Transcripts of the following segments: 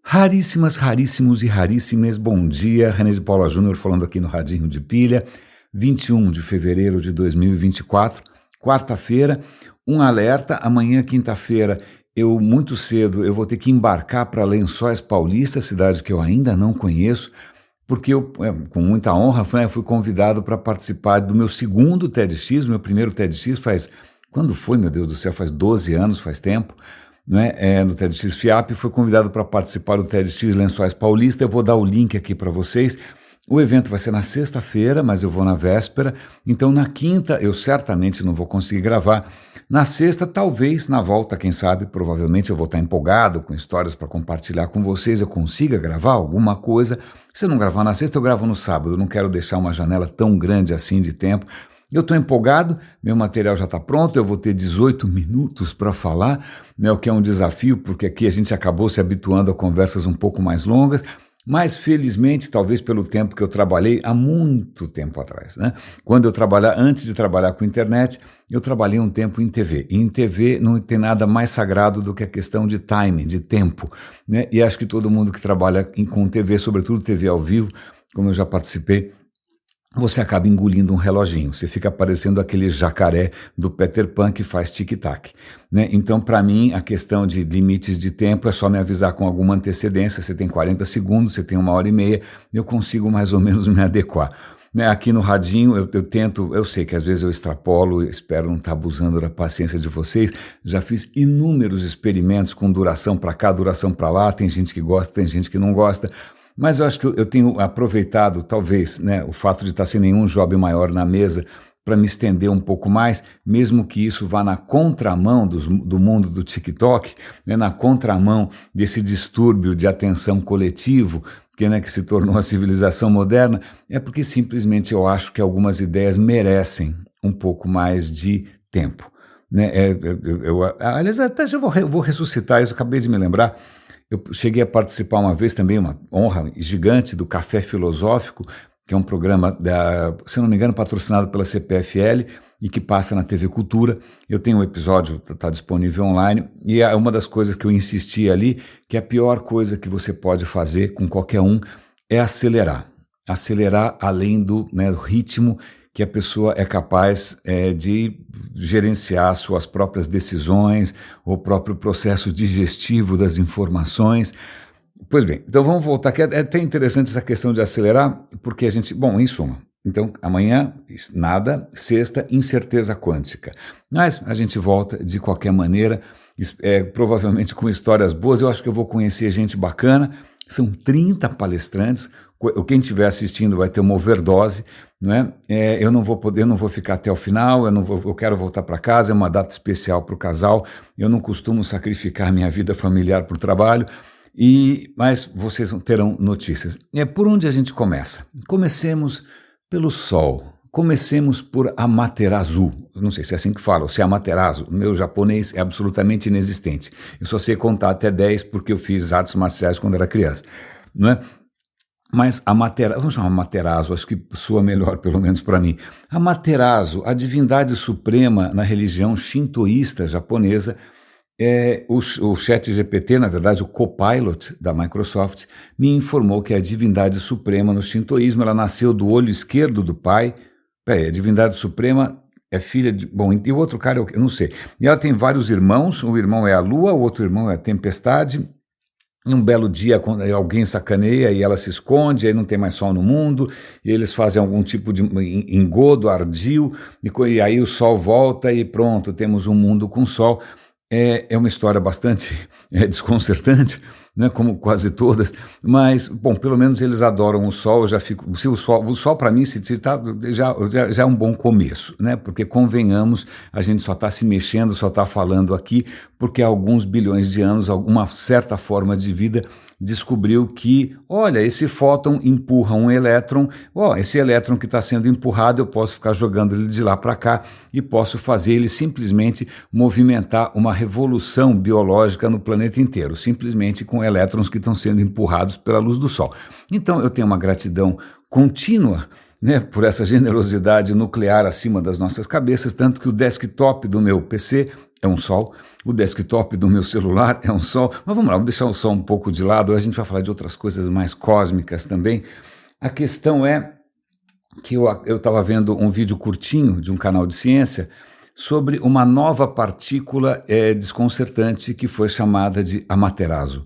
Raríssimas, raríssimos e raríssimas, bom dia, René de Paula Júnior falando aqui no Radinho de Pilha, 21 de fevereiro de 2024, quarta-feira, um alerta, amanhã quinta-feira, muito cedo, eu vou ter que embarcar para Lençóis Paulista, cidade que eu ainda não conheço, porque eu, com muita honra, fui convidado para participar do meu segundo TEDx, meu primeiro TEDx quando foi, meu Deus do céu, faz 12 anos, faz tempo, né, no TEDx FIAP, fui convidado para participar do TEDx Lençóis Paulista, eu vou dar o link aqui para vocês. O evento vai ser na sexta-feira, mas eu vou na véspera, então na quinta eu certamente não vou conseguir gravar. Na sexta, talvez, na volta, quem sabe, provavelmente eu vou estar empolgado com histórias para compartilhar com vocês, eu consiga gravar alguma coisa. Se eu não gravar na sexta, eu gravo no sábado, eu não quero deixar uma janela tão grande assim de tempo. Eu estou empolgado, meu material já está pronto, eu vou ter 18 minutos para falar, né, o que é um desafio, porque aqui a gente acabou se habituando a conversas um pouco mais longas, mas felizmente, talvez pelo tempo que eu trabalhei há muito tempo atrás, né? Antes de trabalhar com internet, eu trabalhei um tempo em TV. E em TV não tem nada mais sagrado do que a questão de time, de tempo, né? E acho que todo mundo que trabalha com TV, sobretudo TV ao vivo, como eu já participei, você acaba engolindo um reloginho, você fica parecendo aquele jacaré do Peter Pan que faz tic-tac, né? Então, para mim, a questão de limites de tempo é só me avisar com alguma antecedência, você tem 40 segundos, você tem 1h30, eu consigo mais ou menos me adequar. Né? Aqui no Radinho eu tento, eu sei que às vezes eu extrapolo, espero não estar abusando da paciência de vocês, já fiz inúmeros experimentos com duração para cá, duração para lá, tem gente que gosta, tem gente que não gosta, mas eu acho que eu tenho aproveitado, talvez, né, o fato de estar sem nenhum job maior na mesa para me estender um pouco mais, mesmo que isso vá na contramão do mundo do TikTok, né, na contramão desse distúrbio de atenção coletivo, que se tornou a civilização moderna, é porque simplesmente eu acho que algumas ideias merecem um pouco mais de tempo. Né? Aliás, até já vou ressuscitar isso, acabei de me lembrar. Eu cheguei a participar uma vez também, uma honra gigante, do Café Filosófico, que é um programa, se não me engano, patrocinado pela CPFL e que passa na TV Cultura. Eu tenho um episódio, está disponível online, e é uma das coisas que eu insisti ali, que a pior coisa que você pode fazer com qualquer um é acelerar. Acelerar além do ritmo que a pessoa é capaz de gerenciar suas próprias decisões, o próprio processo digestivo das informações. Pois bem, então vamos voltar aqui. É até interessante essa questão de acelerar, porque em suma, então amanhã nada, sexta, incerteza quântica. Mas a gente volta de qualquer maneira, provavelmente com histórias boas. Eu acho que eu vou conhecer gente bacana, são 30 palestrantes, quem estiver assistindo vai ter uma overdose, não é? Eu não vou ficar até o final, eu quero voltar para casa, é uma data especial para o casal, eu não costumo sacrificar minha vida familiar por trabalho, mas vocês terão notícias. Por onde a gente começa? Comecemos pelo Sol, comecemos por Amaterasu, não sei se é assim que fala, ou se é Amaterasu, meu japonês é absolutamente inexistente, eu só sei contar até 10 porque eu fiz artes marciais quando era criança, não é? Mas vamos chamar Amaterasu, acho que soa melhor, pelo menos para mim. Amaterasu, a divindade suprema na religião shintoísta japonesa, o ChatGPT, na verdade o Copilot da Microsoft, me informou que a divindade suprema no shintoísmo, ela nasceu do olho esquerdo do pai. A divindade suprema é filha de... Bom, e o outro cara, eu não sei. E ela tem vários irmãos, um irmão é a lua, o outro irmão é a tempestade. E um belo dia, quando alguém sacaneia e ela se esconde, aí não tem mais sol no mundo, e eles fazem algum tipo de engodo, ardil, e aí o sol volta e pronto, temos um mundo com sol. É uma história bastante desconcertante, né, como quase todas, mas, bom, pelo menos eles adoram o sol, eu já fico... Se o sol para mim, já é um bom começo, né, porque convenhamos, a gente só está se mexendo, só está falando aqui, porque há alguns bilhões de anos, alguma certa forma de vida descobriu que, olha, esse fóton empurra um elétron, esse elétron que está sendo empurrado, eu posso ficar jogando ele de lá para cá e posso fazer ele simplesmente movimentar uma revolução biológica no planeta inteiro, simplesmente com elétrons que estão sendo empurrados pela luz do Sol. Então eu tenho uma gratidão contínua, né, por essa generosidade nuclear acima das nossas cabeças, tanto que o desktop do meu PC é um sol, o desktop do meu celular é um sol, mas vamos lá, vamos deixar o sol um pouco de lado, a gente vai falar de outras coisas mais cósmicas também. A questão é que eu estava vendo um vídeo curtinho de um canal de ciência sobre uma nova partícula desconcertante que foi chamada de Amaterasu.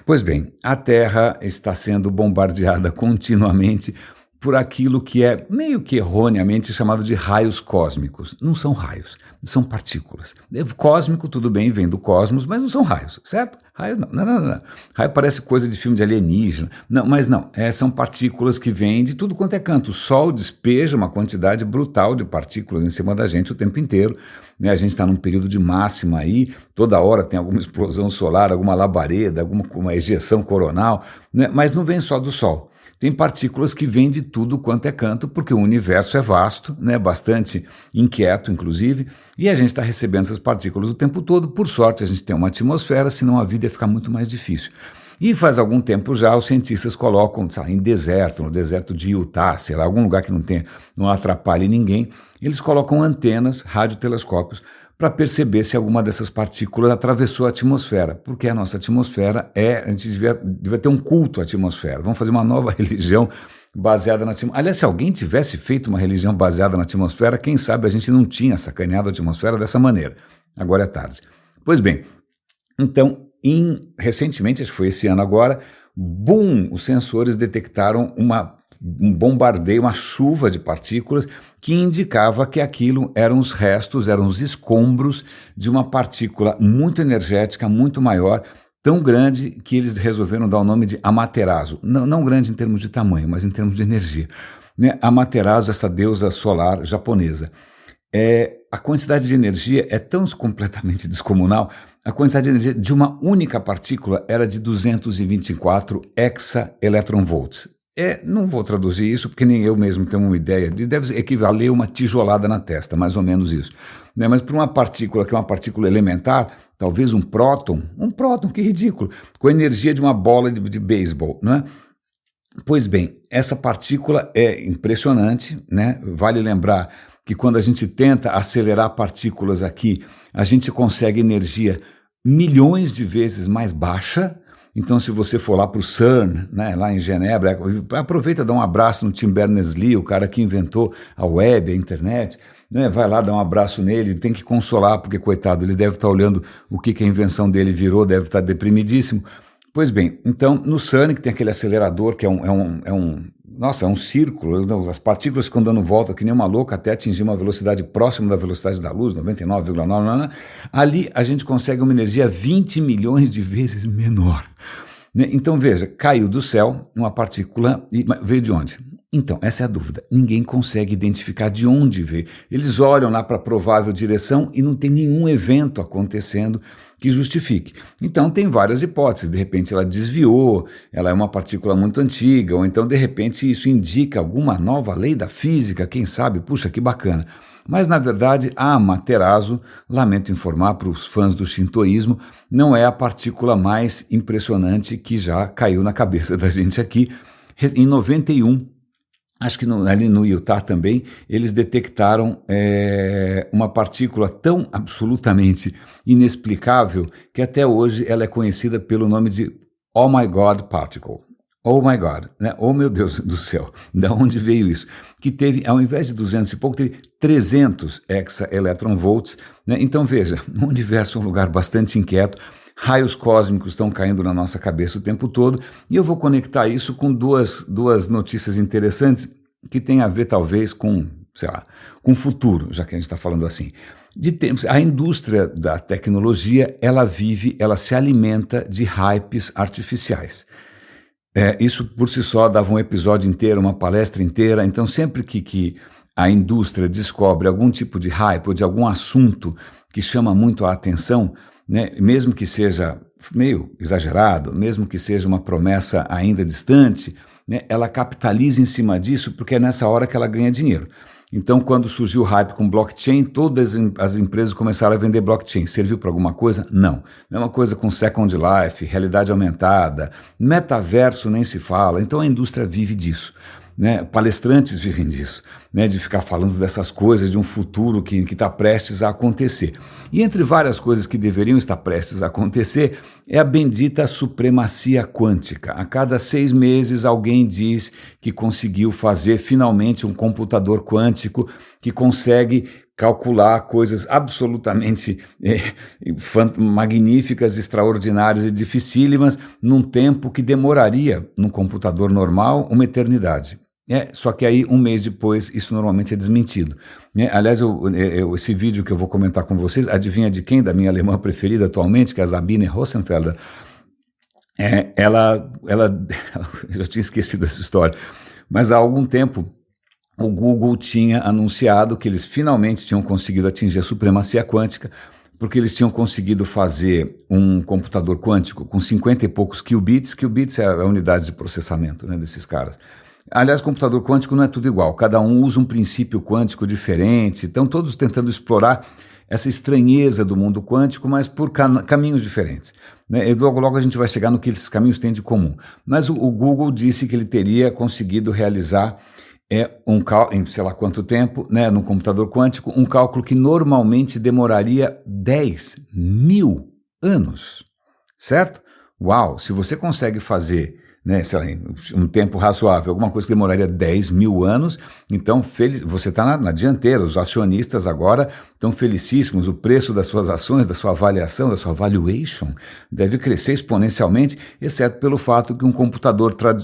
Pois bem, a Terra está sendo bombardeada continuamente por aquilo que é meio que erroneamente chamado de raios cósmicos. Não são raios, são partículas. Cósmico, tudo bem, vem do cosmos, mas não são raios, certo? Raio não. Raio parece coisa de filme de alienígena. Não, mas não, são partículas que vêm de tudo quanto é canto. O Sol despeja uma quantidade brutal de partículas em cima da gente o tempo inteiro. Né? A gente está num período de máxima aí, toda hora tem alguma explosão solar, alguma labareda, uma ejeção coronal, né? Mas não vem só do Sol. Tem partículas que vêm de tudo quanto é canto, porque o universo é vasto, né, bastante inquieto, inclusive, e a gente está recebendo essas partículas o tempo todo. Por sorte, a gente tem uma atmosfera, senão a vida ia ficar muito mais difícil. E faz algum tempo já os cientistas colocam, sabe, em deserto, no deserto de Utah, sei lá, algum lugar que não atrapalhe ninguém, eles colocam antenas, radiotelescópios, para perceber se alguma dessas partículas atravessou a atmosfera, porque a nossa atmosfera a gente devia ter um culto à atmosfera. Vamos fazer uma nova religião baseada na atmosfera. Aliás, se alguém tivesse feito uma religião baseada na atmosfera, quem sabe a gente não tinha sacaneado a atmosfera dessa maneira. Agora é tarde. Pois bem, então, recentemente, acho que foi esse ano agora, boom, os sensores detectaram um bombardeio, uma chuva de partículas que indicava que aquilo eram os restos, eram os escombros de uma partícula muito energética, muito maior, tão grande que eles resolveram dar o nome de Amaterasu. Não grande em termos de tamanho, mas em termos de energia. Né? Amaterasu, essa deusa solar japonesa. A quantidade de energia é tão completamente descomunal, a quantidade de energia de uma única partícula era de 224 hexaelectronvolts. Não vou traduzir isso porque nem eu mesmo tenho uma ideia, deve equivaler a uma tijolada na testa, mais ou menos isso. Né? Mas para uma partícula que é uma partícula elementar, talvez um próton, que ridículo, com a energia de uma bola de beisebol, não é? Pois bem, essa partícula é impressionante, né? Vale lembrar que quando a gente tenta acelerar partículas aqui, a gente consegue energia milhões de vezes mais baixa. Então, se você for lá para o CERN, né, lá em Genebra, aproveita e dá um abraço no Tim Berners-Lee, o cara que inventou a web, a internet, né, vai lá dar um abraço nele, tem que consolar, porque, coitado, ele deve estar olhando o que a invenção dele virou, deve estar deprimidíssimo. Pois bem, então, no CERN, que tem aquele acelerador, que é um círculo, as partículas ficam dando volta que nem uma louca até atingir uma velocidade próxima da velocidade da luz, 99,9, ali a gente consegue uma energia 20 milhões de vezes menor. Né? Então veja, caiu do céu uma partícula e veio de onde? Então, essa é a dúvida. Ninguém consegue identificar de onde veio. Eles olham lá para a provável direção e não tem nenhum evento acontecendo que justifique. Então, tem várias hipóteses. De repente, ela desviou, ela é uma partícula muito antiga, ou então, de repente, isso indica alguma nova lei da física, quem sabe? Puxa, que bacana. Mas, na verdade, a Amaterasu, lamento informar para os fãs do shintoísmo, não é a partícula mais impressionante que já caiu na cabeça da gente aqui. Em 91, acho que ali no Utah também, eles detectaram uma partícula tão absolutamente inexplicável que até hoje ela é conhecida pelo nome de Oh My God Particle. Oh my God, né? Oh meu Deus do céu, de onde veio isso? Que teve, ao invés de 200 e pouco, teve 300 hexaelectronvolts, né? Então veja, o universo é um lugar bastante inquieto, raios cósmicos estão caindo na nossa cabeça o tempo todo, e eu vou conectar isso com duas notícias interessantes que têm a ver talvez com, sei lá, com o futuro, já que a gente está falando assim. De tempos, a indústria da tecnologia, ela se alimenta de hypes artificiais. Isso por si só dava um episódio inteiro, uma palestra inteira. Então, sempre que a indústria descobre algum tipo de hype ou de algum assunto que chama muito a atenção, né, mesmo que seja meio exagerado, mesmo que seja uma promessa ainda distante, né, ela capitaliza em cima disso porque é nessa hora que ela ganha dinheiro. Então, quando surgiu o hype com blockchain, todas as empresas começaram a vender blockchain. Serviu para alguma coisa? Não. Mesma coisa com Second Life, realidade aumentada, metaverso nem se fala. Então, a indústria vive disso. né? Palestrantes vivem disso, né? De ficar falando dessas coisas, de um futuro que está prestes a acontecer. E entre várias coisas que deveriam estar prestes a acontecer, é a bendita supremacia quântica. A cada 6 meses alguém diz que conseguiu fazer finalmente um computador quântico que consegue calcular coisas absolutamente magníficas, extraordinárias e dificílimas num tempo que demoraria, num computador normal, uma eternidade. Só que aí, 1 mês depois, isso normalmente é desmentido. Aliás, esse vídeo que eu vou comentar com vocês, adivinha de quem? Da minha alemã preferida atualmente, que é a Sabine Rosenfelder. Eu já tinha esquecido essa história, mas há algum tempo o Google tinha anunciado que eles finalmente tinham conseguido atingir a supremacia quântica, porque eles tinham conseguido fazer um computador quântico com 50 e poucos qubits. Qubits é a unidade de processamento, né, desses caras. Aliás, computador quântico não é tudo igual, cada um usa um princípio quântico diferente, estão todos tentando explorar essa estranheza do mundo quântico, mas por caminhos diferentes, né? E logo a gente vai chegar no que esses caminhos têm de comum. Mas o Google disse que ele teria conseguido realizar um cálculo, em sei lá quanto tempo, né, no computador quântico, um cálculo que normalmente demoraria 10.000 anos, certo? Uau, se você consegue fazer, né, sei lá, um tempo razoável, alguma coisa que demoraria 10.000 anos, então você está na dianteira, os acionistas agora estão felicíssimos, o preço das suas ações, da sua avaliação, da sua valuation, deve crescer exponencialmente, exceto pelo fato que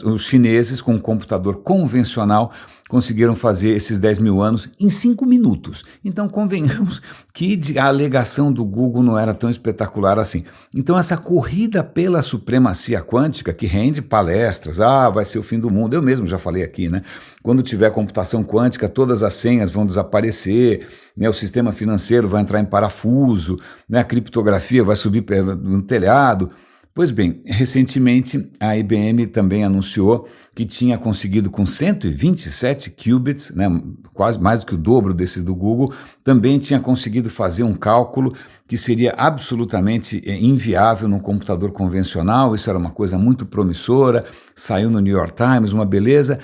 os chineses com um computador convencional conseguiram fazer esses 10.000 anos em 5 minutos. Então, convenhamos que a alegação do Google não era tão espetacular assim. Então, essa corrida pela supremacia quântica, que rende palestras, vai ser o fim do mundo, eu mesmo já falei aqui, né? Quando tiver computação quântica, todas as senhas vão desaparecer, né? O sistema financeiro vai entrar em parafuso, né? A criptografia vai subir no telhado. Pois bem, recentemente a IBM também anunciou que tinha conseguido com 127 qubits, né, quase mais do que o dobro desses do Google, também tinha conseguido fazer um cálculo que seria absolutamente inviável num computador convencional. Isso era uma coisa muito promissora, saiu no New York Times, uma beleza,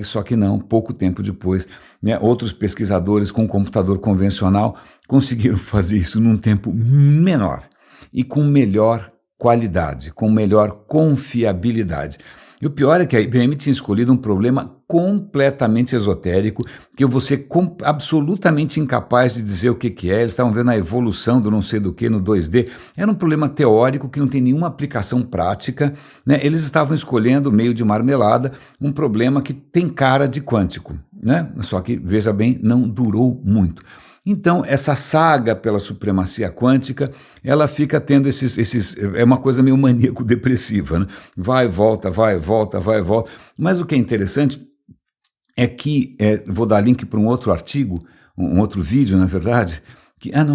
só que não, pouco tempo depois, né, outros pesquisadores com computador convencional conseguiram fazer isso num tempo menor e com melhor qualidade, com melhor confiabilidade. E o pior é que a IBM tinha escolhido um problema completamente esotérico, que eu vou ser absolutamente incapaz de dizer o que é. Eles estavam vendo a evolução do não sei do que no 2D. Era um problema teórico que não tem nenhuma aplicação prática, né? Eles estavam escolhendo, meio de marmelada, um problema que tem cara de quântico, né? Só que, veja bem, não durou muito. Então, essa saga pela supremacia quântica, ela fica tendo é uma coisa meio maníaco-depressiva, né? Vai e volta, vai e volta, vai e volta. Mas o que é interessante é que, vou dar link para um outro artigo, um outro vídeo, na verdade,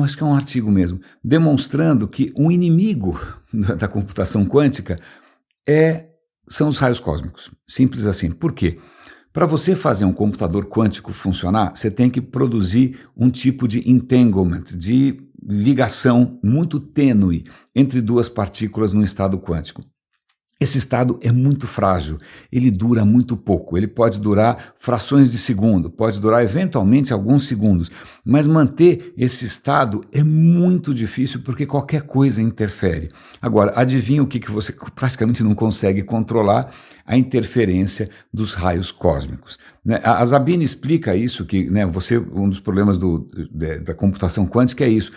acho que é um artigo mesmo, demonstrando que um inimigo da computação quântica são os raios cósmicos. Simples assim. Por quê? Para você fazer um computador quântico funcionar, você tem que produzir um tipo de entanglement, de ligação muito tênue entre duas partículas num estado quântico. Esse estado é muito frágil, ele dura muito pouco, ele pode durar frações de segundo, pode durar eventualmente alguns segundos, mas manter esse estado é muito difícil porque qualquer coisa interfere. Agora, adivinha o que você praticamente não consegue controlar? A interferência dos raios cósmicos. A Sabine explica isso, que um dos problemas da computação quântica é isso.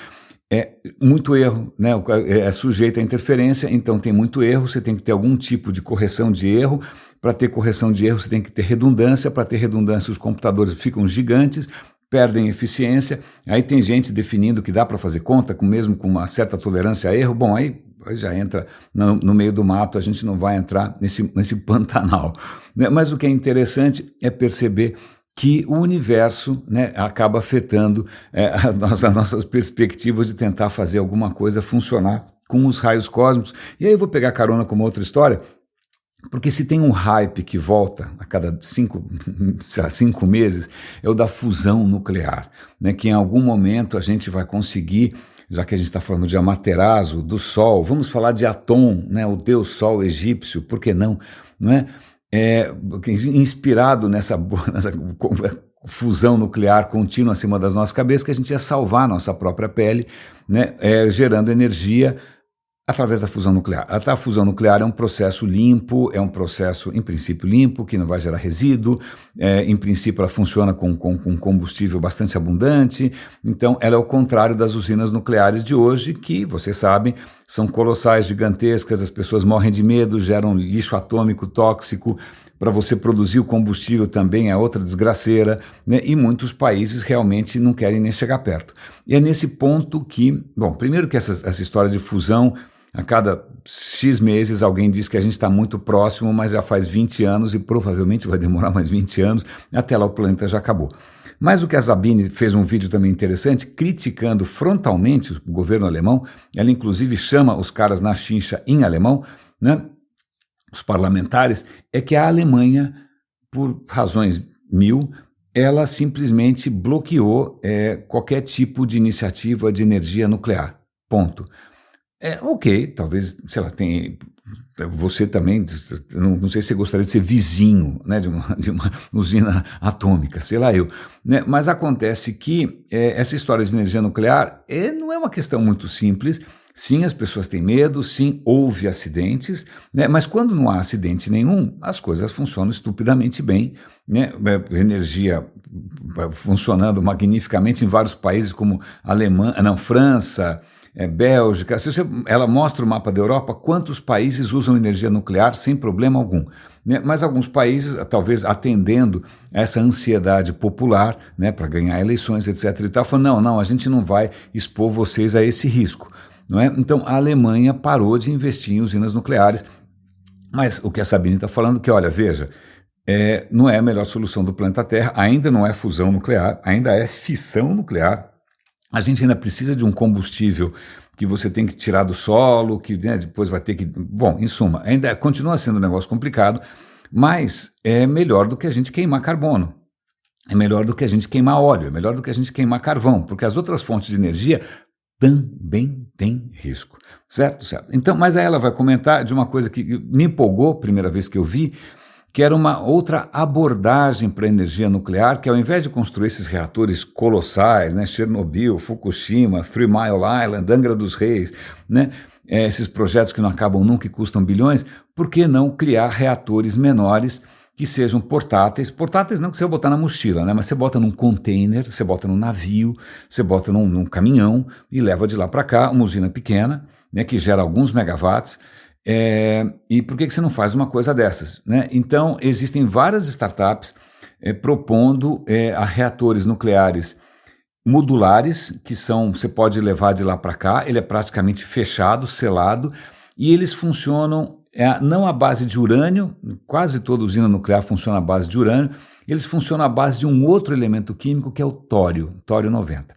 Muito erro, né? É sujeito à interferência, então tem muito erro, você tem que ter algum tipo de correção de erro. Para ter correção de erro, você tem que ter redundância. Para ter redundância, os computadores ficam gigantes, perdem eficiência. Aí tem gente definindo que dá para fazer conta, mesmo com uma certa tolerância a erro. Bom, aí já entra no meio do mato, a gente não vai entrar nesse pantanal, né? Mas o que é interessante é perceber que o universo, né, acaba afetando as nossas perspectivas de tentar fazer alguma coisa funcionar com os raios cósmicos. E aí eu vou pegar carona com uma outra história, porque se tem um hype que volta a cada 5 meses, é o da fusão nuclear, né, que em algum momento a gente vai conseguir, já que a gente está falando de Amaterasu, do Sol, vamos falar de Atom, né, o deus Sol egípcio, por que não? Não é? inspirado nessa fusão nuclear contínua acima das nossas cabeças, que a gente ia salvar a nossa própria pele, né, gerando energia através da fusão nuclear. A fusão nuclear é um processo limpo, é um processo, em princípio, limpo, que não vai gerar resíduo, em princípio ela funciona com combustível bastante abundante, então ela é o contrário das usinas nucleares de hoje, que, vocês sabem, são colossais, gigantescas, as pessoas morrem de medo, geram lixo atômico tóxico, para você produzir o combustível também é outra desgraceira, né? E muitos países realmente não querem nem chegar perto. E é nesse ponto que, bom, primeiro que essa história de fusão, a cada X meses alguém diz que a gente está muito próximo, mas já faz 20 anos e provavelmente vai demorar mais 20 anos, até lá o planeta já acabou. Mas o que a Sabine fez um vídeo também interessante, criticando frontalmente o governo alemão, ela inclusive chama os caras na chincha em alemão, né? Os parlamentares, é que a Alemanha, por razões mil, ela simplesmente bloqueou qualquer tipo de iniciativa de energia nuclear. Ponto. Ok, talvez, sei lá, você também, não sei se você gostaria de ser vizinho, né, de uma usina atômica, sei lá eu, né, mas acontece que essa história de energia nuclear não é uma questão muito simples. Sim, as pessoas têm medo, sim, houve acidentes, né? Mas quando não há acidente nenhum, as coisas funcionam estupidamente bem, né? Energia funcionando magnificamente em vários países como França, Bélgica. Ela mostra o mapa da Europa, quantos países usam energia nuclear sem problema algum, né? Mas alguns países, talvez atendendo a essa ansiedade popular, né, para ganhar eleições, etc. e tal, falam, não, a gente não vai expor vocês a esse risco. Não é? Então a Alemanha parou de investir em usinas nucleares, mas o que a Sabine está falando é que, olha, veja, não é a melhor solução do planeta Terra, ainda não é fusão nuclear, ainda é fissão nuclear, a gente ainda precisa de um combustível que você tem que tirar do solo, que, né, depois vai ter que... Bom, em suma, ainda continua sendo um negócio complicado, mas é melhor do que a gente queimar carbono, é melhor do que a gente queimar óleo, é melhor do que a gente queimar carvão, porque as outras fontes de energia também tem risco, certo? Então, mas aí ela vai comentar de uma coisa que me empolgou, primeira vez que eu vi, que era uma outra abordagem para a energia nuclear, que ao invés de construir esses reatores colossais, né, Chernobyl, Fukushima, 3 Mile Island, Angra dos Reis, né, esses projetos que não acabam nunca e custam bilhões, por que não criar reatores menores que sejam portáteis não que você botar na mochila, né? Mas você bota num container, você bota num navio, você bota num caminhão e leva de lá para cá, uma usina pequena, né, que gera alguns megawatts, e por que você não faz uma coisa dessas, né? Então, existem várias startups propondo a reatores nucleares modulares, que você pode levar de lá para cá, ele é praticamente fechado, selado, e eles funcionam não à base de urânio, quase toda usina nuclear funciona à base de urânio, eles funcionam à base de um outro elemento químico que é o tório 90.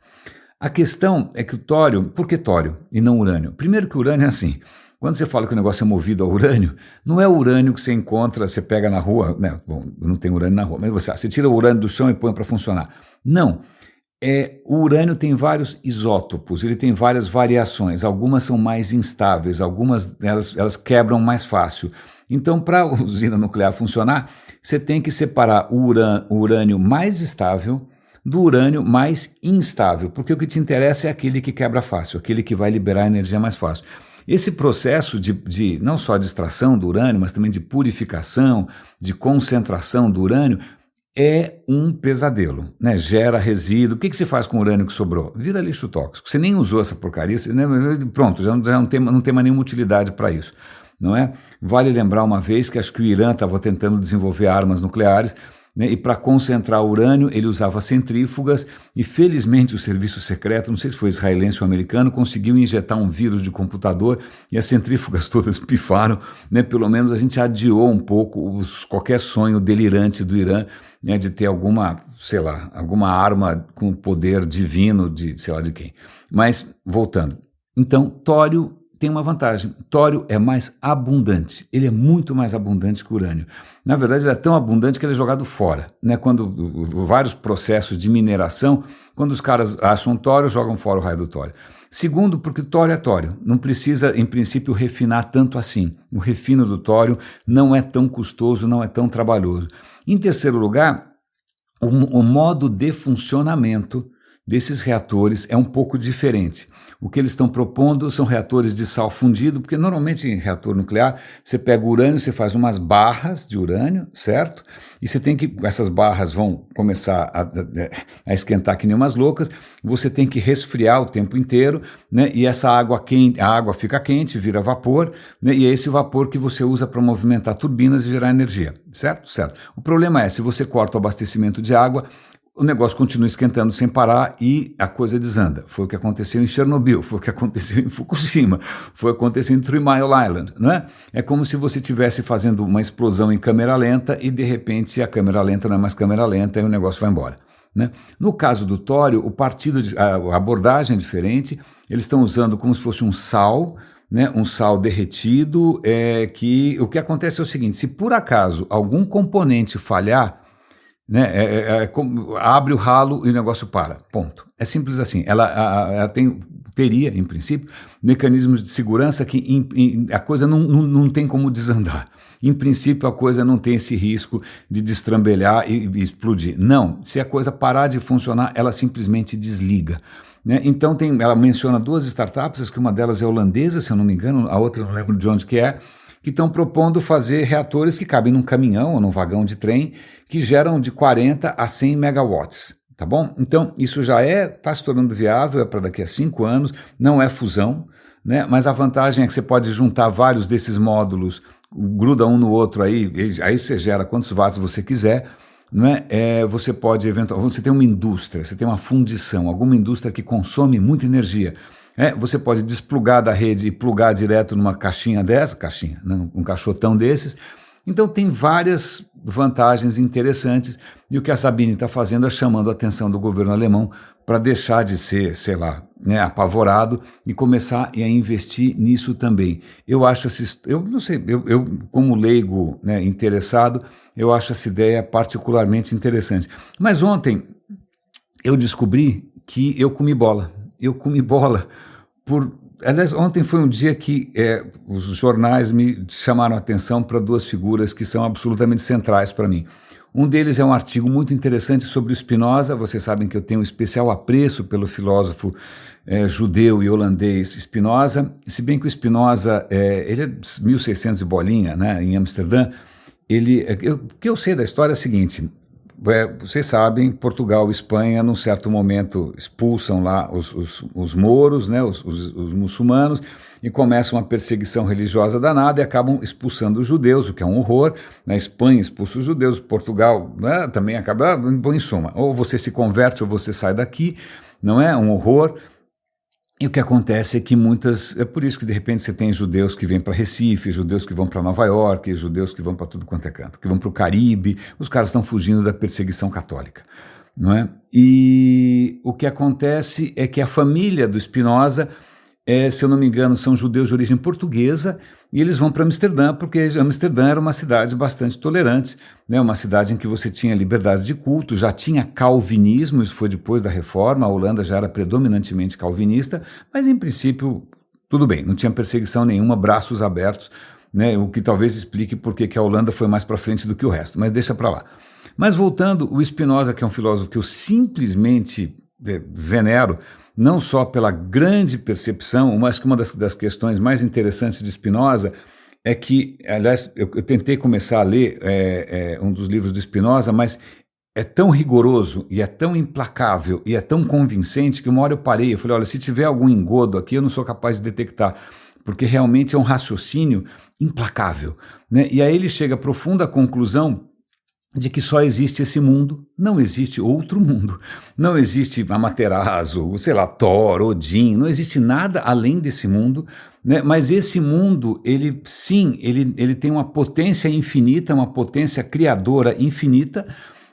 A questão é que o tório, por que tório e não urânio? Primeiro que o urânio é assim, quando você fala que o negócio é movido a urânio, não é o urânio que você encontra, você pega na rua, né? Bom, não tem urânio na rua, mas você tira o urânio do chão e põe para funcionar. Não. O urânio tem vários isótopos, ele tem várias variações, algumas são mais instáveis, algumas elas quebram mais fácil. Então, para a usina nuclear funcionar, você tem que separar o urânio mais estável do urânio mais instável, porque o que te interessa é aquele que quebra fácil, aquele que vai liberar energia mais fácil. Esse processo de não só de extração do urânio, mas também de purificação, de concentração do urânio, é um pesadelo, né? Gera resíduo. O que você faz com o urânio que sobrou? Vira lixo tóxico. Você nem usou essa porcaria, pronto, já não tem mais nenhuma utilidade para isso, não é? Vale lembrar uma vez que acho que o Irã estava tentando desenvolver armas nucleares, né, e para concentrar o urânio ele usava centrífugas e felizmente o serviço secreto, não sei se foi israelense ou americano, conseguiu injetar um vírus de computador e as centrífugas todas pifaram, né? Pelo menos a gente adiou um pouco qualquer sonho delirante do Irã, né, de ter alguma arma com poder divino de sei lá de quem. Mas voltando, então tório tem uma vantagem, tório é mais abundante, ele é muito mais abundante que o urânio. Na verdade, ele é tão abundante que ele é jogado fora, né? Quando vários processos de mineração, quando os caras acham tório, jogam fora o raio do tório. Segundo, porque o tório é tório, não precisa, em princípio, refinar tanto assim. O refino do tório não é tão custoso, não é tão trabalhoso. Em terceiro lugar, o modo de funcionamento desses reatores é um pouco diferente. O que eles estão propondo são reatores de sal fundido, porque normalmente em reator nuclear você pega o urânio, você faz umas barras de urânio, certo? E você tem que, essas barras vão começar a esquentar que nem umas loucas, você tem que resfriar o tempo inteiro, né? E essa água quente, a água fica quente, vira vapor, né? E é esse vapor que você usa para movimentar turbinas e gerar energia, certo? Certo. O problema é, se você corta o abastecimento de água, o negócio continua esquentando sem parar e a coisa desanda. Foi o que aconteceu em Chernobyl, foi o que aconteceu em Fukushima, foi o que aconteceu em Three Mile Island, não é? É como se você estivesse fazendo uma explosão em câmera lenta e de repente a câmera lenta não é mais câmera lenta e o negócio vai embora, né? No caso do tório, a abordagem é diferente, eles estão usando como se fosse um sal, né, um sal derretido, que o que acontece é o seguinte, se por acaso algum componente falhar, né, abre o ralo e o negócio para, ponto. É simples assim. Ela teria, em princípio, mecanismos de segurança que a coisa não tem como desandar. Em princípio, a coisa não tem esse risco de destrambelhar e explodir. Não, se a coisa parar de funcionar, ela simplesmente desliga, né? Então, ela menciona duas startups, que uma delas é holandesa, se eu não me engano, a outra eu não lembro de onde que estão propondo fazer reatores que cabem num caminhão ou num vagão de trem, que geram de 40 a 100 megawatts, tá bom? Então, isso já está se tornando viável, é para daqui a 5 anos, não é fusão, né? Mas a vantagem é que você pode juntar vários desses módulos, gruda um no outro aí você gera quantos watts você quiser, né? Você pode eventualmente, você tem uma indústria, você tem uma fundição, alguma indústria que consome muita energia. Você pode desplugar da rede e plugar direto numa caixinha dessa, né, um caixotão desses. Então tem várias vantagens interessantes e o que a Sabine está fazendo é chamando a atenção do governo alemão para deixar de ser, sei lá, né, apavorado e começar a investir nisso também. Eu acho eu não sei, eu como leigo, né, interessado, eu acho essa ideia particularmente interessante. Mas ontem eu descobri que eu comi bola. Aliás, ontem foi um dia que os jornais me chamaram a atenção para duas figuras que são absolutamente centrais para mim. Um deles é um artigo muito interessante sobre o Spinoza. Vocês sabem que eu tenho um especial apreço pelo filósofo judeu e holandês Spinoza, se bem que o Spinoza, ele é 1600 e bolinha, né, em Amsterdã. O que eu sei da história é o seguinte: vocês sabem, Portugal e Espanha, num certo momento, expulsam lá os mouros, né, os muçulmanos, e começa uma perseguição religiosa danada e acabam expulsando os judeus, o que é um horror. Na Espanha expulsa os judeus, Portugal, né, também acaba, bom, em suma, ou você se converte ou você sai daqui, não é um horror. E o que acontece é que é por isso que de repente você tem judeus que vêm para Recife, judeus que vão para Nova York, judeus que vão para tudo quanto é canto, que vão para o Caribe, os caras estão fugindo da perseguição católica, não é? E o que acontece é que a família do Spinoza, se eu não me engano, são judeus de origem portuguesa, e eles vão para Amsterdã, porque Amsterdã era uma cidade bastante tolerante, né? Uma cidade em que você tinha liberdade de culto, já tinha calvinismo, isso foi depois da reforma, a Holanda já era predominantemente calvinista, mas em princípio tudo bem, não tinha perseguição nenhuma, braços abertos, né? O que talvez explique por que a Holanda foi mais para frente do que o resto, mas deixa para lá. Mas voltando, o Spinoza, que é um filósofo que eu simplesmente venero, não só pela grande percepção, mas que uma das questões mais interessantes de Spinoza é que, aliás, eu tentei começar a ler um dos livros do Spinoza, mas é tão rigoroso e é tão implacável e é tão convincente que uma hora eu parei, eu falei, olha, se tiver algum engodo aqui eu não sou capaz de detectar, porque realmente é um raciocínio implacável, né? E aí ele chega à profunda conclusão de que só existe esse mundo, não existe outro mundo, não existe Amaterasu, sei lá, Thor, Odin, não existe nada além desse mundo, né? Mas esse mundo, ele tem uma potência infinita, uma potência criadora infinita,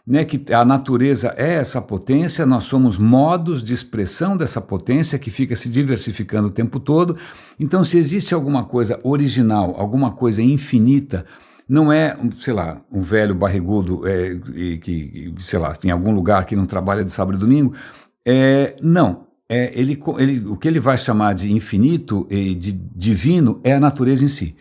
né? Que a natureza é essa potência, nós somos modos de expressão dessa potência que fica se diversificando o tempo todo. Então, se existe alguma coisa original, alguma coisa infinita, não é, sei lá, um velho barrigudo que, sei lá, em algum lugar que não trabalha de sábado e domingo. Não, o que ele vai chamar de infinito e de divino é a natureza em si.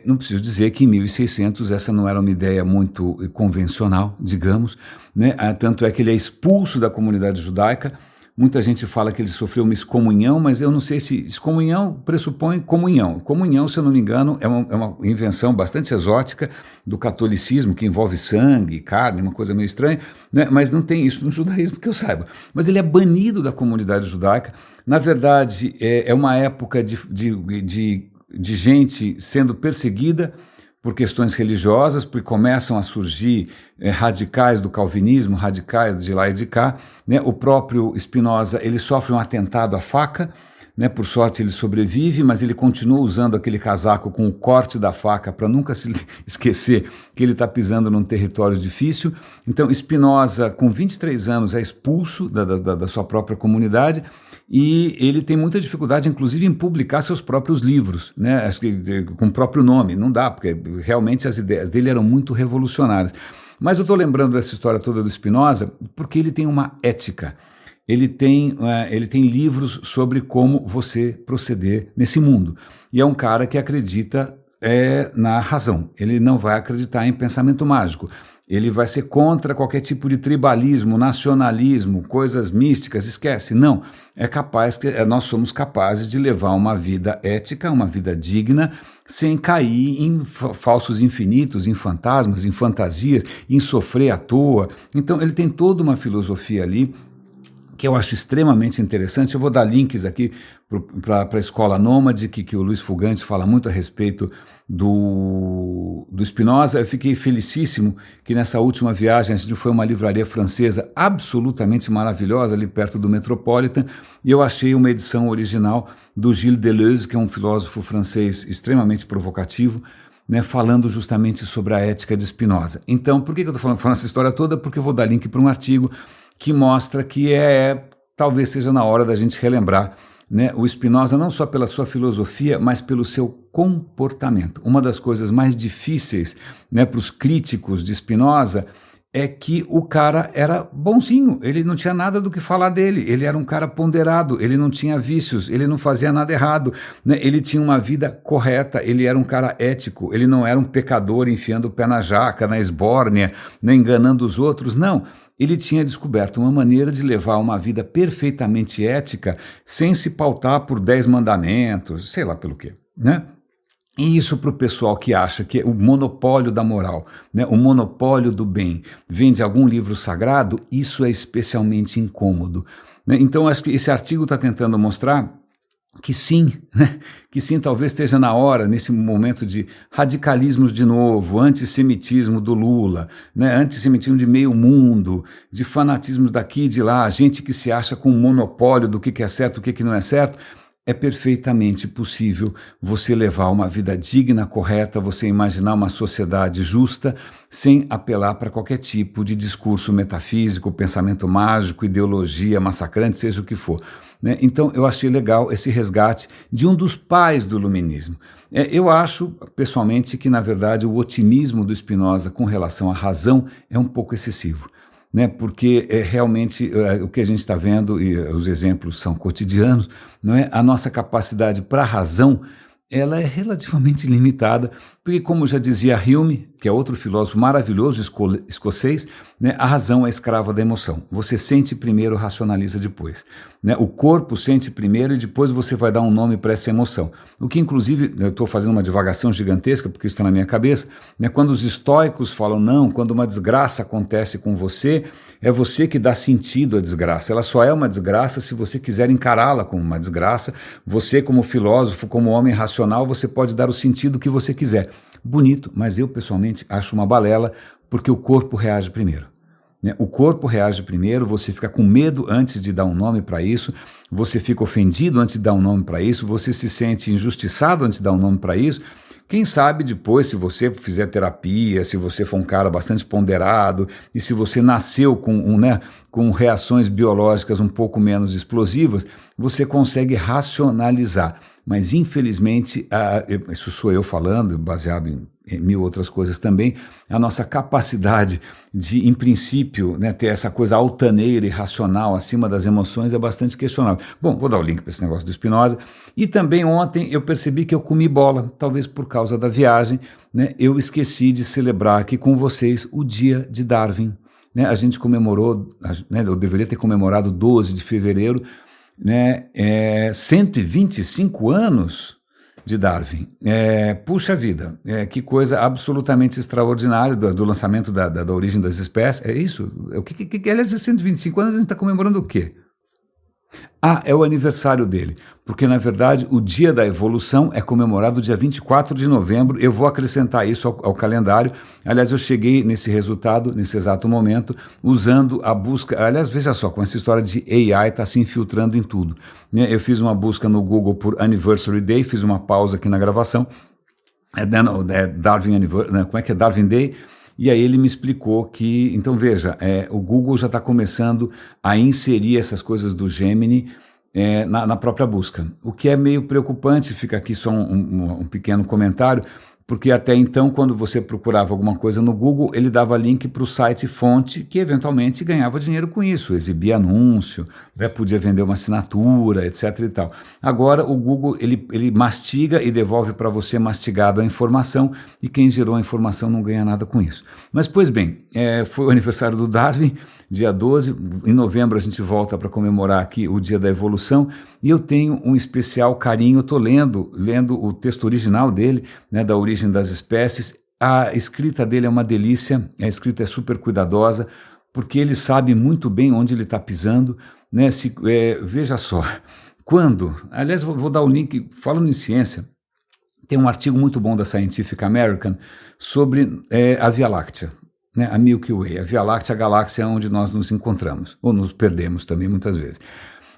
Não preciso dizer que em 1600 essa não era uma ideia muito convencional, digamos, né? Tanto é que ele é expulso da comunidade judaica. Muita gente fala que ele sofreu uma excomunhão, mas eu não sei se excomunhão pressupõe comunhão. Comunhão, se eu não me engano, é uma invenção bastante exótica do catolicismo, que envolve sangue, carne, uma coisa meio estranha, né? Mas não tem isso no judaísmo que eu saiba. Mas ele é banido da comunidade judaica. Na verdade, é uma época de gente sendo perseguida por questões religiosas, porque começam a surgir radicais do calvinismo, radicais de lá e de cá, né? O próprio Spinoza, ele sofre um atentado à faca, né? Por sorte ele sobrevive, mas ele continua usando aquele casaco com o corte da faca para nunca se esquecer que ele está pisando num território difícil. Então Spinoza, com 23 anos, é expulso da sua própria comunidade, e ele tem muita dificuldade, inclusive, em publicar seus próprios livros, né, com o próprio nome. Não dá, porque realmente as ideias dele eram muito revolucionárias. Mas eu estou lembrando dessa história toda do Spinoza porque ele tem uma ética. Ele tem livros sobre como você proceder nesse mundo. E é um cara que acredita na razão. Ele não vai acreditar em pensamento mágico. Ele vai ser contra qualquer tipo de tribalismo, nacionalismo, coisas místicas, esquece. Não, nós somos capazes de levar uma vida ética, uma vida digna, sem cair em falsos infinitos, em fantasmas, em fantasias, em sofrer à toa. Então ele tem toda uma filosofia ali que eu acho extremamente interessante. Eu vou dar links aqui para a Escola Nômade, que o Luiz Fugante fala muito a respeito do Spinoza. Eu fiquei felicíssimo que nessa última viagem a gente foi a uma livraria francesa absolutamente maravilhosa, ali perto do Metropolitan, e eu achei uma edição original do Gilles Deleuze, que é um filósofo francês extremamente provocativo, né, falando justamente sobre a ética de Spinoza. Então, por que eu estou falando essa história toda? Porque eu vou dar link para um artigo que mostra que talvez seja na hora da gente relembrar, né, o Spinoza não só pela sua filosofia, mas pelo seu comportamento. Uma das coisas mais difíceis, né, para os críticos de Spinoza é que o cara era bonzinho, ele não tinha nada do que falar dele, ele era um cara ponderado, ele não tinha vícios, ele não fazia nada errado, né? Ele tinha uma vida correta, ele era um cara ético, ele não era um pecador enfiando o pé na jaca, na esbórnia, né, enganando os outros, não. Ele tinha descoberto uma maneira de levar uma vida perfeitamente ética sem se pautar por 10 mandamentos, sei lá pelo quê, né? E isso para o pessoal que acha que o monopólio da moral, né, o monopólio do bem, vem de algum livro sagrado, isso é especialmente incômodo, né? Então acho que esse artigo está tentando mostrar que sim, né? Que sim, talvez esteja na hora, nesse momento de radicalismos de novo, antissemitismo do Lula, né? Antissemitismo de meio mundo, de fanatismos daqui e de lá, gente que se acha com um monopólio do que é certo, o que não é certo. É perfeitamente possível você levar uma vida digna, correta, você imaginar uma sociedade justa, sem apelar para qualquer tipo de discurso metafísico, pensamento mágico, ideologia massacrante, seja o que for, né? Então eu achei legal esse resgate de um dos pais do iluminismo. Eu acho, pessoalmente, que na verdade o otimismo do Spinoza com relação à razão é um pouco excessivo, né? Porque realmente o que a gente está vendo, e os exemplos são cotidianos, não é? A nossa capacidade para a razão, ela é relativamente limitada, porque como já dizia Hume, que é outro filósofo maravilhoso escocês, né, a razão é escrava da emoção. Você sente primeiro, racionaliza depois, né? O corpo sente primeiro e depois você vai dar um nome para essa emoção. O que inclusive, eu estou fazendo uma divagação gigantesca, porque isso está na minha cabeça, né? Quando os estoicos falam não, quando uma desgraça acontece com você, é você que dá sentido à desgraça. Ela só é uma desgraça se você quiser encará-la como uma desgraça. Você, como filósofo, como homem racional, você pode dar o sentido que você quiser. Bonito, mas eu pessoalmente acho uma balela, porque o corpo reage primeiro, né? O corpo reage primeiro, você fica com medo antes de dar um nome para isso, você fica ofendido antes de dar um nome para isso, você se sente injustiçado antes de dar um nome para isso. Quem sabe depois, se você fizer terapia, se você for um cara bastante ponderado e se você nasceu com reações biológicas um pouco menos explosivas, você consegue racionalizar. Mas, infelizmente, isso sou eu falando, baseado mil outras coisas também, a nossa capacidade de, em princípio, né, ter essa coisa altaneira e racional acima das emoções é bastante questionável. Bom, vou dar o link para esse negócio do Spinoza. E também ontem eu percebi que eu comi bola, talvez por causa da viagem, né, eu esqueci de celebrar aqui com vocês o dia de Darwin. Né, a gente comemorou, né, eu deveria ter comemorado 12 de fevereiro, né, 125 anos de Darwin. Puxa vida, que coisa absolutamente extraordinária do lançamento da origem das espécies. É isso? Aliás, 125 anos a gente está comemorando o quê? É o aniversário dele, porque na verdade o dia da evolução é comemorado dia 24 de novembro, eu vou acrescentar isso ao calendário. Aliás, eu cheguei nesse resultado, nesse exato momento, usando a busca, aliás, veja só, como essa história de AI está se infiltrando em tudo, né? Eu fiz uma busca no Google por Anniversary Day, fiz uma pausa aqui na gravação, Darwin, como é que é? Darwin Day. E aí ele me explicou que, então veja, o Google já está começando a inserir essas coisas do Gemini na própria busca, o que é meio preocupante. Fica aqui só um pequeno comentário, porque até então, quando você procurava alguma coisa no Google, ele dava link para o site fonte, que eventualmente ganhava dinheiro com isso, exibia anúncio, né, podia vender uma assinatura, etc. e tal. Agora o Google ele mastiga e devolve para você mastigado a informação, e quem gerou a informação não ganha nada com isso. Mas, pois bem, foi o aniversário do Darwin, dia 12, em novembro a gente volta para comemorar aqui o dia da evolução, e eu tenho um especial carinho, estou lendo o texto original dele, né, da origem das espécies. A escrita dele é uma delícia, a escrita é super cuidadosa, porque ele sabe muito bem onde ele está pisando, né? Veja só, aliás, vou dar o link, falando em ciência, tem um artigo muito bom da Scientific American sobre a Via Láctea, né, a Milky Way, a Via Láctea, a galáxia onde nós nos encontramos, ou nos perdemos também muitas vezes.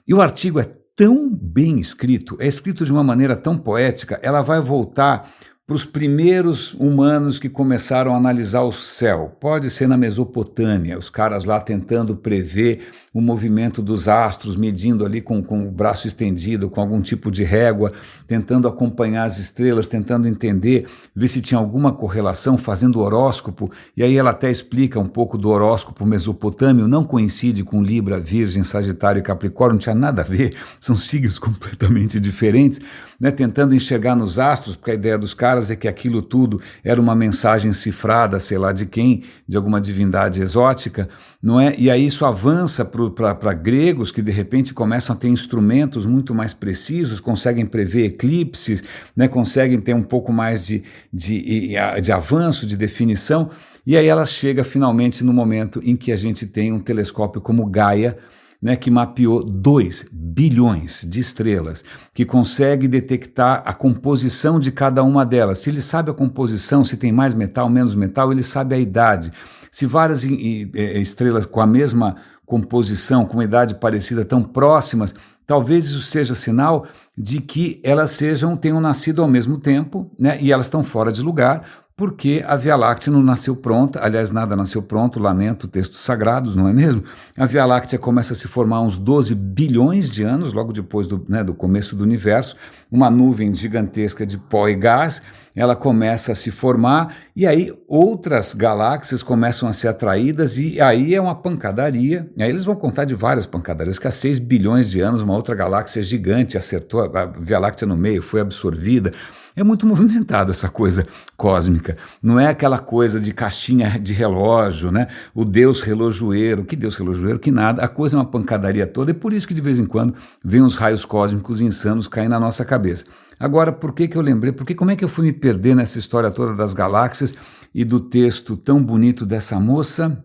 E o artigo é tão bem escrito, é escrito de uma maneira tão poética, ela vai voltar para os primeiros humanos que começaram a analisar o céu. Pode ser na Mesopotâmia, os caras lá tentando prever o movimento dos astros, medindo ali com o braço estendido, com algum tipo de régua, tentando acompanhar as estrelas, tentando entender, ver se tinha alguma correlação, fazendo horóscopo. E aí ela até explica um pouco do horóscopo mesopotâmio, não coincide com Libra, Virgem, Sagitário e Capricórnio, não tinha nada a ver, são signos completamente diferentes, né, tentando enxergar nos astros, porque a ideia dos caras é que aquilo tudo era uma mensagem cifrada, sei lá de quem, de alguma divindade exótica, não é? E aí isso avança para gregos que de repente começam a ter instrumentos muito mais precisos, conseguem prever eclipses, né, conseguem ter um pouco mais de avanço, de definição, e aí ela chega finalmente no momento em que a gente tem um telescópio como Gaia, né, que mapeou 2 bilhões de estrelas, que consegue detectar a composição de cada uma delas. Se ele sabe a composição, se tem mais metal, menos metal, ele sabe a idade. Se várias estrelas com a mesma composição, com uma idade parecida, tão próximas, talvez isso seja sinal de que elas tenham nascido ao mesmo tempo, né, e elas estão fora de lugar, porque a Via Láctea não nasceu pronta, aliás, nada nasceu pronto, lamento textos sagrados, não é mesmo? A Via Láctea começa a se formar há uns 12 bilhões de anos, logo depois do começo do universo, uma nuvem gigantesca de pó e gás, ela começa a se formar, e aí outras galáxias começam a ser atraídas, e aí é uma pancadaria, aí eles vão contar de várias pancadarias, que há 6 bilhões de anos uma outra galáxia gigante acertou a Via Láctea no meio, foi absorvida. É muito movimentado essa coisa cósmica, não é aquela coisa de caixinha de relógio, né? O Deus relojoeiro, que Deus relojoeiro, que nada, a coisa é uma pancadaria toda, é por isso que de vez em quando vem uns raios cósmicos insanos cair na nossa cabeça. Agora, por que eu lembrei, como é que eu fui me perder nessa história toda das galáxias e do texto tão bonito dessa moça?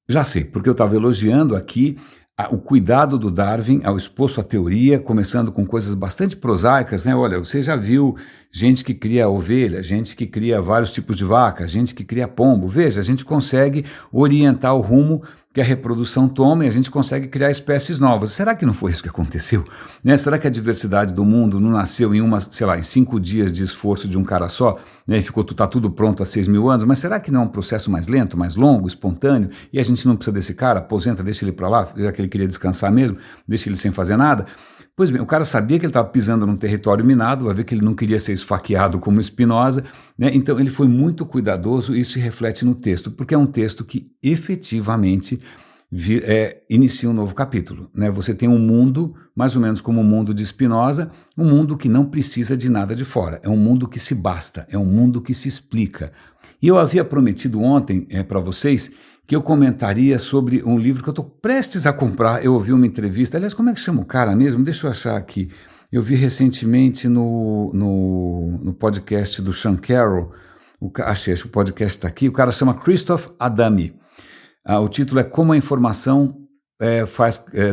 Já sei, porque eu estava elogiando aqui o cuidado do Darwin ao expor sua teoria, começando com coisas bastante prosaicas, né? Olha, você já viu gente que cria ovelha, gente que cria vários tipos de vaca, gente que cria pombo. Veja, a gente consegue orientar o rumo que a reprodução toma e a gente consegue criar espécies novas. Será que não foi isso que aconteceu? Né? Será que a diversidade do mundo não nasceu em em 5 dias de esforço de um cara só, né? E tá tudo pronto há 6 mil anos? Mas será que não é um processo mais lento, mais longo, espontâneo, e a gente não precisa desse cara, aposenta, deixa ele para lá, já que ele queria descansar mesmo, deixa ele sem fazer nada? Pois bem, o cara sabia que ele estava pisando num território minado, vai ver que ele não queria ser esfaqueado como Spinoza, né? Então ele foi muito cuidadoso, e isso se reflete no texto, porque é um texto que efetivamente inicia um novo capítulo, né? Você tem um mundo, mais ou menos como o mundo de Spinoza, um mundo que não precisa de nada de fora, é um mundo que se basta, é um mundo que se explica. E eu havia prometido ontem para vocês que eu comentaria sobre um livro que eu estou prestes a comprar. Eu ouvi uma entrevista, aliás, como é que chama o cara mesmo? Deixa eu achar aqui. Eu vi recentemente no podcast do Sean Carroll, achei, o podcast está aqui, o cara chama Christoph Adami. O título é Como a Informação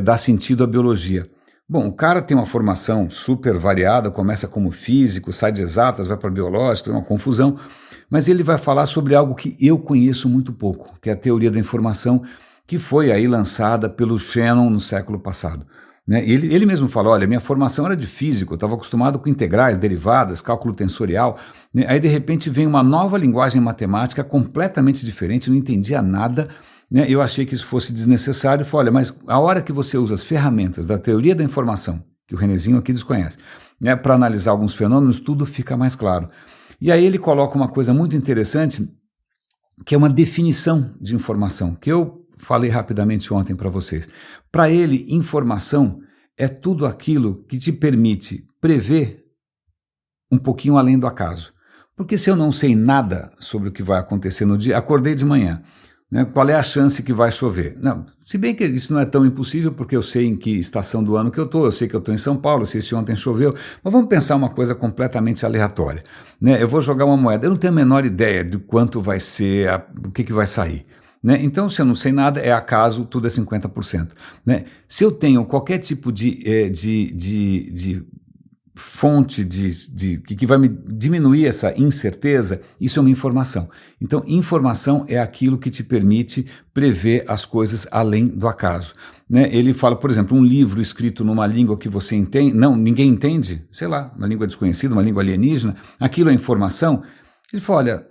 dá sentido à biologia. Bom, o cara tem uma formação super variada, começa como físico, sai de exatas, vai para biológicas, é uma confusão, mas ele vai falar sobre algo que eu conheço muito pouco, que é a teoria da informação, que foi aí lançada pelo Shannon no século passado. Né? Ele mesmo falou, olha, minha formação era de físico, eu estava acostumado com integrais, derivadas, cálculo tensorial, né? Aí de repente vem uma nova linguagem matemática completamente diferente, não entendia nada, né? Eu achei que isso fosse desnecessário, falei, olha, mas a hora que você usa as ferramentas da teoria da informação, que o Renezinho aqui desconhece, né, para analisar alguns fenômenos, tudo fica mais claro. E aí ele coloca uma coisa muito interessante, que é uma definição de informação, que eu falei rapidamente ontem para vocês. Para ele, informação é tudo aquilo que te permite prever um pouquinho além do acaso. Porque se eu não sei nada sobre o que vai acontecer no dia, acordei de manhã, né, qual é a chance que vai chover? Não, se bem que isso não é tão impossível, porque eu sei em que estação do ano que eu sei que eu estou em São Paulo, sei se ontem choveu, mas vamos pensar uma coisa completamente aleatória. Né? Eu vou jogar uma moeda, eu não tenho a menor ideia de quanto vai ser, o que vai sair. Né? Então, se eu não sei nada, é acaso, tudo é 50%. Né? Se eu tenho qualquer tipo de fonte que vai me diminuir essa incerteza, isso é uma informação. Então, informação é aquilo que te permite prever as coisas além do acaso. Né? Ele fala, por exemplo, um livro escrito numa língua que você entende, ninguém entende, sei lá, uma língua desconhecida, uma língua alienígena, aquilo é informação. Ele fala, olha,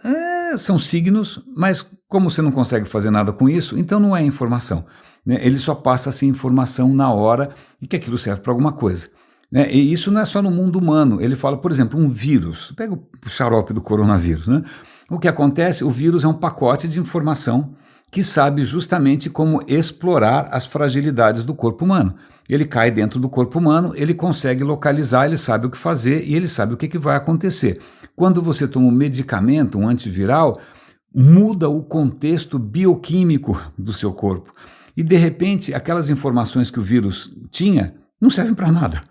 são signos, mas como você não consegue fazer nada com isso, então não é informação. Né? Ele só passa a ser informação na hora e que aquilo serve para alguma coisa. Né? E isso não é só no mundo humano. Ele fala, por exemplo, um vírus. Pega o xarope do coronavírus. Né? O que acontece? O vírus é um pacote de informação que sabe justamente como explorar as fragilidades do corpo humano. Ele cai dentro do corpo humano, ele consegue localizar, ele sabe o que fazer e ele sabe o que vai acontecer. Quando você toma um medicamento, um antiviral, muda o contexto bioquímico do seu corpo. E, de repente, aquelas informações que o vírus tinha não servem para nada.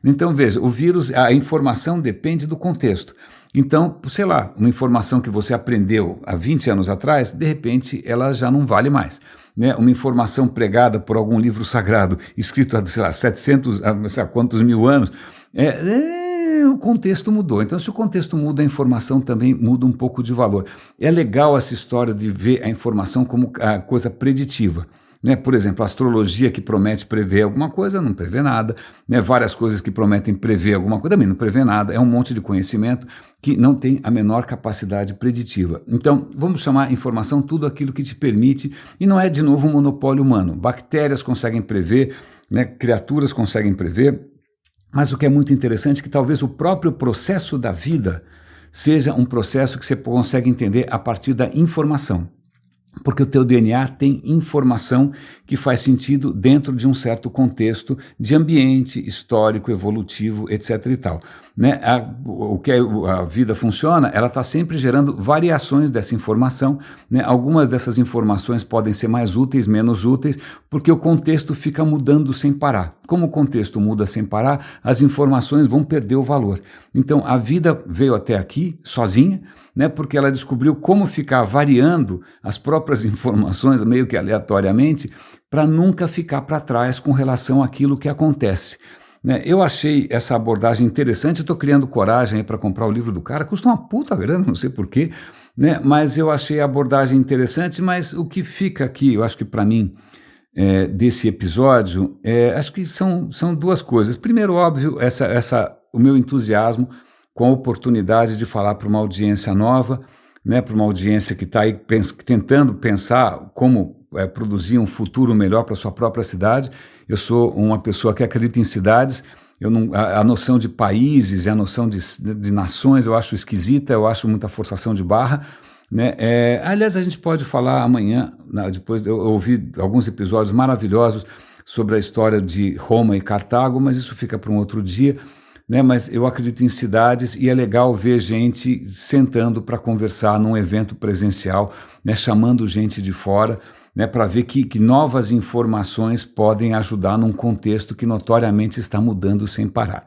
Então, veja, o vírus, a informação depende do contexto. Então, sei lá, uma informação que você aprendeu há 20 anos atrás, de repente, ela já não vale mais. Né? Uma informação pregada por algum livro sagrado, escrito há, sei lá, 700, sei lá, quantos mil anos, o contexto mudou. Então, se o contexto muda, a informação também muda um pouco de valor. É legal essa história de ver a informação como a coisa preditiva. Né? Por exemplo, a astrologia que promete prever alguma coisa, não prevê nada. Né? Várias coisas que prometem prever alguma coisa, também não prevê nada. É um monte de conhecimento que não tem a menor capacidade preditiva. Então, vamos chamar informação tudo aquilo que te permite, e não é, de novo, um monopólio humano. Bactérias conseguem prever, né? Criaturas conseguem prever, mas o que é muito interessante é que talvez o próprio processo da vida seja um processo que você consegue entender a partir da informação. Porque o teu DNA tem informação que faz sentido dentro de um certo contexto de ambiente, histórico, evolutivo, etc. e tal. Né? O que a vida funciona, ela está sempre gerando variações dessa informação. Né? Algumas dessas informações podem ser mais úteis, menos úteis, porque o contexto fica mudando sem parar. Como o contexto muda sem parar, as informações vão perder o valor. Então, a vida veio até aqui sozinha, né, porque ela descobriu como ficar variando as próprias informações, meio que aleatoriamente, para nunca ficar para trás com relação àquilo que acontece. Né? Eu achei essa abordagem interessante, estou criando coragem para comprar o livro do cara, custa uma puta grana, não sei porquê, né? Mas eu achei a abordagem interessante, mas o que fica aqui, eu acho que para mim, desse episódio, acho que são duas coisas. Primeiro, óbvio, o meu entusiasmo com a oportunidade de falar para uma audiência nova, né, para uma audiência que está aí tentando pensar como produzir um futuro melhor para a sua própria cidade. Eu sou uma pessoa que acredita em cidades, A noção de países e a noção de nações eu acho esquisita, eu acho muita forçação de barra, né? Aliás, a gente pode falar amanhã, depois eu ouvi alguns episódios maravilhosos sobre a história de Roma e Cartago, mas isso fica para um outro dia, né? Mas eu acredito em cidades e é legal ver gente sentando para conversar num evento presencial, né? Chamando gente de fora, né? Para ver que novas informações podem ajudar num contexto que notoriamente está mudando sem parar.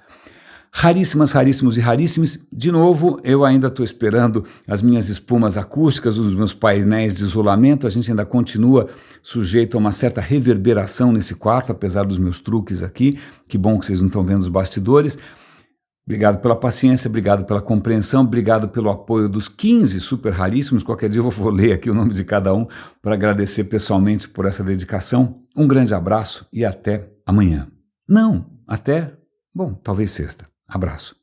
Raríssimas, raríssimos e raríssimos. De novo, eu ainda estou esperando as minhas espumas acústicas, os meus painéis de isolamento. A gente ainda continua sujeito a uma certa reverberação nesse quarto, apesar dos meus truques aqui. Que bom que vocês não estão vendo os bastidores. Obrigado pela paciência, obrigado pela compreensão, obrigado pelo apoio dos 15 super raríssimos. Qualquer dia eu vou ler aqui o nome de cada um para agradecer pessoalmente por essa dedicação. Um grande abraço e até amanhã. Não, até, talvez sexta. Abraço.